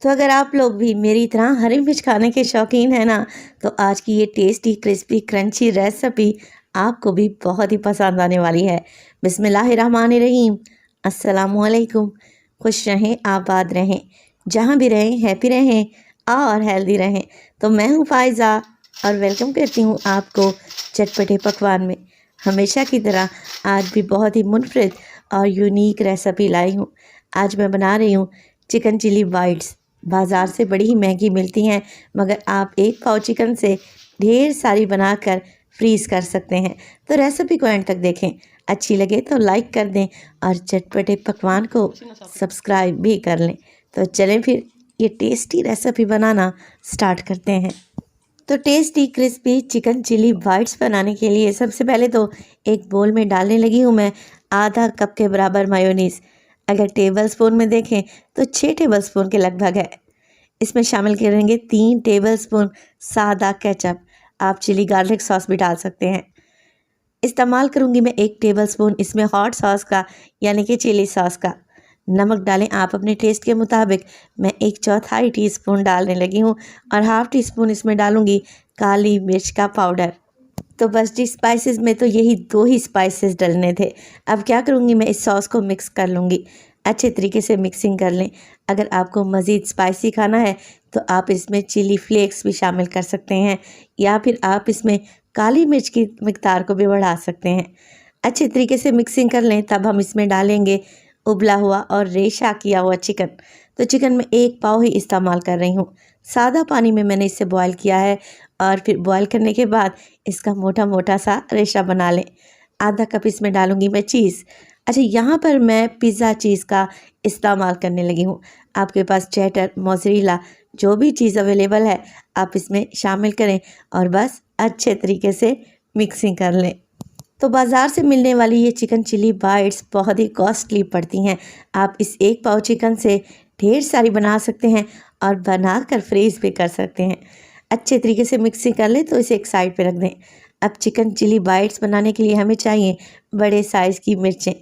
तो अगर आप लोग भी मेरी तरह हरी मिर्च खाने के शौकीन हैं ना, तो आज की ये टेस्टी क्रिस्पी क्रंची रेसिपी आपको भी बहुत ही पसंद आने वाली है। बिस्मिल्लाहिर्रहमानिर्रहीम। अस्सलामुअलैकुम। खुश रहें, आबाद रहें, जहाँ भी रहें हैप्पी रहें और हेल्दी रहें। तो मैं हूँ फ़ायज़ा और वेलकम करती हूँ आपको चटपटे पकवान में। हमेशा की तरह आज भी बहुत ही मुनफरिद और यूनिक रेसिपी लाई हूँ। आज मैं बना रही हूँ चिकन चिली बाइट्स। बाज़ार से बड़ी ही महंगी मिलती हैं, मगर आप एक पाव चिकन से ढेर सारी बनाकर फ्रीज़ कर सकते हैं। तो रेसिपी को एंड तक देखें, अच्छी लगे तो लाइक कर दें और चटपटे पकवान को सब्सक्राइब भी कर लें। तो चलें फिर ये टेस्टी रेसिपी बनाना स्टार्ट करते हैं। तो tasty crispy chicken chilli bites बनाने के लिए सबसे पहले तो एक बोल में डालने लगी हूँ मैं आधा कप के बराबर मायोनीज़। अगर टेबल स्पून में देखें तो 6 टेबल स्पून के लगभग है। इसमें शामिल करेंगे 3 टेबल स्पून सादा केचप। आप चिली गार्लिक सॉस भी डाल सकते हैं। इस्तेमाल करूँगी मैं 1 टेबल स्पून इसमें हॉट सॉस का, यानी कि चिली सॉस का। नमक डालें आप अपने टेस्ट के मुताबिक। मैं 1/4 टीस्पून डालने लगी हूँ और हाफ़ टी स्पून इसमें डालूँगी काली मिर्च का पाउडर। तो बस जी स्पाइसेस में तो यही 2 ही स्पाइसेस डलने थे। अब क्या करूँगी, मैं इस सॉस को मिक्स कर लूँगी। अच्छे तरीके से मिक्सिंग कर लें। अगर आपको मज़ीद स्पाइसी खाना है तो आप इसमें चिली फ्लेक्स भी शामिल कर सकते हैं, या फिर आप इसमें काली मिर्च की मिकदार को भी बढ़ा सकते हैं। अच्छे तरीके से मिक्सिंग कर लें। तब हम इसमें डालेंगे उबला हुआ और रेशा किया हुआ चिकन। तो चिकन में 1 पाव ही इस्तेमाल कर रही हूँ। सादा पानी में मैंने इसे बॉयल किया है और फिर बॉयल करने के बाद इसका मोटा मोटा सा रेशा बना लें। आधा कप इसमें डालूँगी मैं चीज़। अच्छा, यहाँ पर मैं पिज़्ज़ा चीज़ का इस्तेमाल करने लगी हूँ। आपके पास चेडर, मोज़रेला जो भी चीज़ अवेलेबल है आप इसमें शामिल करें और बस अच्छे तरीके से मिक्सिंग कर लें। तो बाज़ार से मिलने वाली ये चिकन चिली बाइट्स बहुत ही कॉस्टली पड़ती हैं। आप इस 1 पाव चिकन से ढेर सारी बना सकते हैं और बनाकर फ्रीज़ भी कर सकते हैं। अच्छे तरीके से मिक्सिंग कर लें तो इसे एक साइड पे रख दें। अब चिकन चिली बाइट्स बनाने के लिए हमें चाहिए बड़े साइज़ की मिर्चें।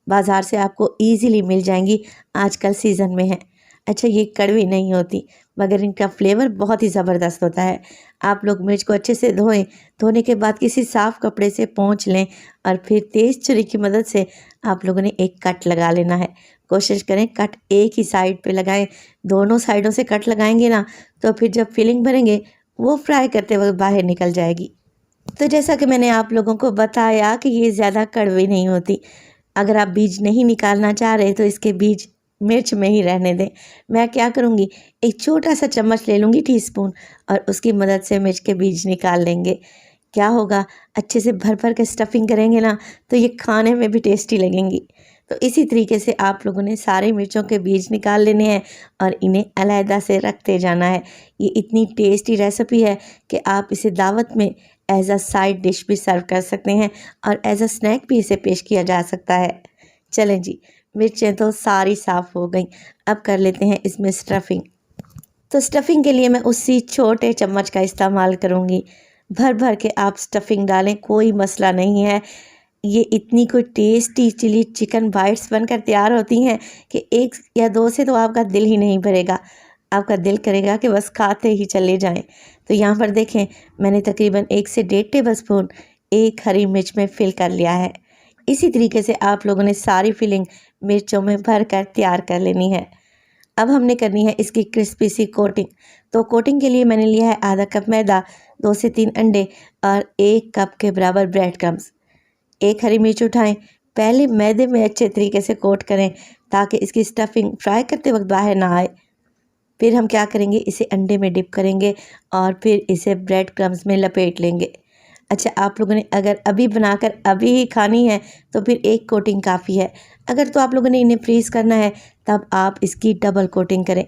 बाज़ार से आपको ईज़िली मिल जाएंगी, आजकल सीज़न में है। अच्छा, ये कड़वी नहीं होती, मगर इनका फ्लेवर बहुत ही ज़बरदस्त होता है। आप लोग मिर्च को अच्छे से धोएं। धोने के बाद किसी साफ़ कपड़े से पोंछ लें और फिर तेज़ छुरी की मदद से आप लोगों ने एक कट लगा लेना है। कोशिश करें कट एक ही साइड पे लगाएं। दोनों साइडों से कट लगाएंगे ना, तो फिर जब फिलिंग भरेंगे वो फ्राई करते वक्त बाहर निकल जाएगी। तो जैसा कि मैंने आप लोगों को बताया कि ये ज़्यादा कड़वी नहीं होती। अगर आप बीज नहीं निकालना चाह रहे तो इसके बीज मिर्च में ही रहने दें। मैं क्या करूँगी, एक छोटा सा चम्मच ले लूँगी टीस्पून और उसकी मदद से मिर्च के बीज निकाल लेंगे। क्या होगा, अच्छे से भर भर के स्टफिंग करेंगे ना तो ये खाने में भी टेस्टी लगेंगी। तो इसी तरीके से आप लोगों ने सारे मिर्चों के बीज निकाल लेने हैं और इन्हें अलहदा से रखते जाना है। ये इतनी टेस्टी रेसिपी है कि आप इसे दावत में एज अ साइड डिश भी सर्व कर सकते हैं और एज अ स्नैक भी इसे पेश किया जा सकता है। चलें जी, मिर्चें तो सारी साफ़ हो गई। अब कर लेते हैं इसमें स्टफिंग। तो स्टफिंग के लिए मैं उसी छोटे चम्मच का इस्तेमाल करूँगी। भर भर के आप स्टफिंग डालें, कोई मसला नहीं है। ये इतनी कोई टेस्टी चिली चिकन बाइट्स बनकर तैयार होती हैं कि 1 या 2 से तो आपका दिल ही नहीं भरेगा। आपका दिल करेगा कि बस खाते ही चले जाएं। तो यहाँ पर देखें, मैंने तकरीबन 1 से 1.5 टेबल स्पून एक हरी मिर्च में फिल कर लिया है। इसी तरीके से आप लोगों ने सारी फिलिंग मिर्चों में भर कर तैयार कर लेनी है। अब हमने करनी है इसकी क्रिस्पी सी कोटिंग। तो कोटिंग के लिए मैंने लिया है आधा कप मैदा, 2 से 3 अंडे और 1 कप के बराबर ब्रेड क्रम्स। एक हरी मिर्च उठाएं, पहले मैदे में अच्छे तरीके से कोट करें ताकि इसकी स्टफिंग फ्राई करते वक्त बाहर ना आए। फिर हम क्या करेंगे, इसे अंडे में डिप करेंगे और फिर इसे ब्रेड क्रम्स में लपेट लेंगे। अच्छा, आप लोगों ने अगर अभी बनाकर अभी ही खानी है तो फिर एक कोटिंग काफ़ी है। अगर तो आप लोगों ने इन्हें फ्रीज़ करना है तब आप इसकी डबल कोटिंग करें।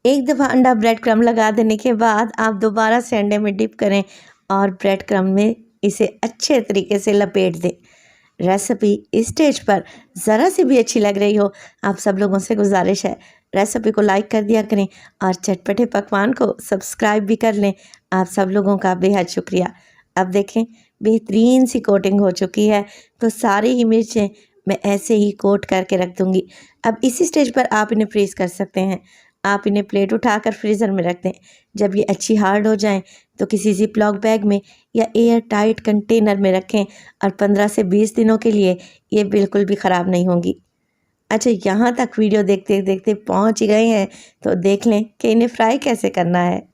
एक दफ़ा अंडा ब्रेड क्रम्ब लगा देने के बाद आप दोबारा से अंडे में डिप करें और ब्रेड क्रम्ब में इसे अच्छे तरीके से लपेट दें। रेसिपी इस स्टेज पर ज़रा सी भी अच्छी लग रही हो, आप सब लोगों से गुजारिश है रेसिपी को लाइक कर दिया करें और चटपटे पकवान को सब्सक्राइब भी कर लें। आप सब लोगों का बेहद शुक्रिया। अब देखें, बेहतरीन सी कोटिंग हो चुकी है। तो सारी ही मिर्चें मैं ऐसे ही कोट करके रख दूँगी। अब इसी स्टेज पर आप इन्हें फ्रीज़ कर सकते हैं। आप इन्हें प्लेट उठाकर फ्रीज़र में रख दें। जब ये अच्छी हार्ड हो जाएं तो किसी ज़िप-लॉक बैग में या एयर टाइट कंटेनर में रखें और 15 से 20 दिनों के लिए ये बिल्कुल भी ख़राब नहीं होंगी। अच्छा, यहाँ तक वीडियो देखते देखते पहुँच गए हैं तो देख लें कि इन्हें फ्राई कैसे करना है।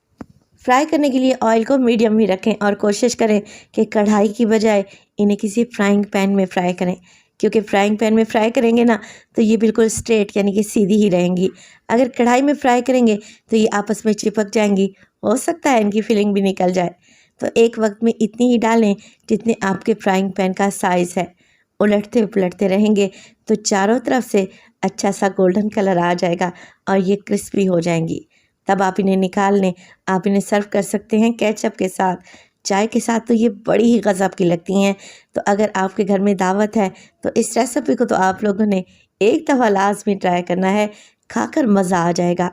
फ्राई करने के लिए ऑयल को मीडियम ही रखें और कोशिश करें कि कढ़ाई की बजाय इन्हें किसी फ्राइंग पैन में फ्राई करें, क्योंकि फ्राइंग पैन में फ्राई करेंगे ना तो ये बिल्कुल स्ट्रेट यानी कि सीधी ही रहेंगी। अगर कढ़ाई में फ्राई करेंगे तो ये आपस में चिपक जाएंगी, हो सकता है इनकी फिलिंग भी निकल जाए। तो एक वक्त में इतनी ही डालें जितने आपके फ्राइंग पैन का साइज़ है। उलटते पलटते रहेंगे तो चारों तरफ से अच्छा सा गोल्डन कलर आ जाएगा और ये क्रिस्पी हो जाएंगी। तब आप इन्हें निकाल लें। आप इन्हें सर्व कर सकते हैं केचप के साथ, चाय के साथ तो ये बड़ी ही गज़ब की लगती हैं। तो अगर आपके घर में दावत है तो इस रेसिपी को तो आप लोगों ने एक दफ़ा लाज़मी ट्राई करना है, खाकर मज़ा आ जाएगा।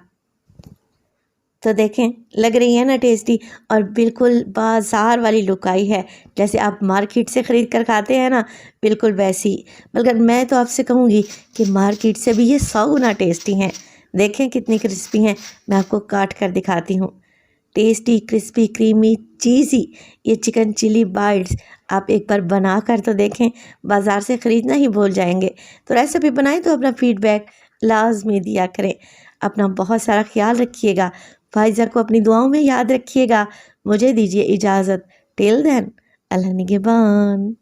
तो देखें, लग रही है ना टेस्टी और बिल्कुल बाज़ार वाली लुक आई है, जैसे आप मार्केट से ख़रीद कर खाते हैं ना, बिल्कुल वैसी। मगर मैं तो आपसे कहूँगी कि मार्केट से भी ये 100 गुना टेस्टी हैं। देखें कितनी क्रिस्पी हैं, मैं आपको काट कर दिखाती हूँ। टेस्टी, क्रिस्पी, क्रीमी, चीज़ी ये चिकन चिली बाइट्स आप एक बार बना कर तो देखें, बाज़ार से ख़रीदना ही भूल जाएंगे। तो रेसिपी बनाएं तो अपना फीडबैक लाजमी दिया करें। अपना बहुत सारा ख्याल रखिएगा। फाइज़ा को अपनी दुआओं में याद रखिएगा। मुझे दीजिए इजाज़त। टिल देन, अल्लाह निगहबान।